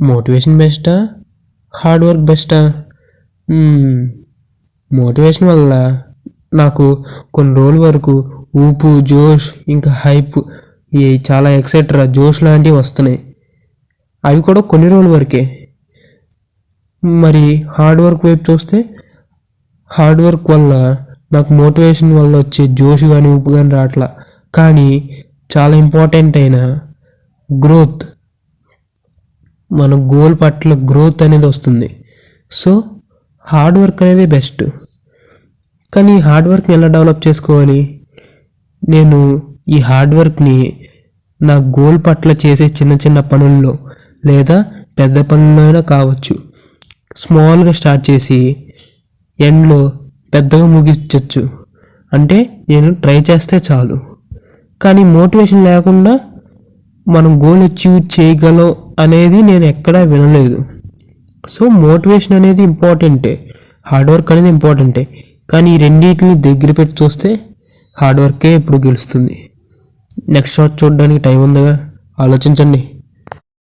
Motivation బెస్టా, hard work బెస్టా? Motivation వల్ల నాకు కొన్ని రోజుల వరకు ఊపు, జోష్, ఇంకా హైప్, ఈ చాలా ఎక్సెట్రా జోష్ లాంటివి వస్తున్నాయి. అవి కూడా కొన్ని రోజుల వరకే. మరి హార్డ్ వర్క్ వైపు చూస్తే హార్డ్ వర్క్ వల్ల నాకు మోటివేషన్ వల్ల వచ్చే జోష్ కానీ ఊపు కానీ రావట్లా. కానీ చాలా ఇంపార్టెంట్ అయిన గ్రోత్, మన గోల్ పట్ల గ్రోత్ అనేది వస్తుంది. సో హార్డ్ వర్క్ అనేది బెస్ట్. కానీ ఈ హార్డ్ వర్క్ని ఎలా డెవలప్ చేసుకోవాలి? నేను ఈ హార్డ్ వర్క్ని నా గోల్ పట్ల చేసే చిన్న చిన్న పనుల్లో లేదా పెద్ద పనుల్లో అయినా కావచ్చు, స్మాల్గా స్టార్ట్ చేసి ఎండ్లో పెద్దగా ముగించవచ్చు. అంటే నేను ట్రై చేస్తే చాలు. కానీ మోటివేషన్ లేకుండా మనం గోల్ అచీవ్ చేయగలం అనేది నేను ఎక్కడా వినలేదు. సో మోటివేషన్ అనేది ఇంపార్టెంటే, హార్డ్ వర్క్ అనేది ఇంపార్టెంటే. కానీ ఈ రెండింటిని దగ్గర పెట్టి చూస్తే హార్డ్ వర్కే ఎప్పుడు గెలుస్తుంది. నెక్స్ట్ షాట్ చూడడానికి టైం ఉందిగా, ఆలోచించండి.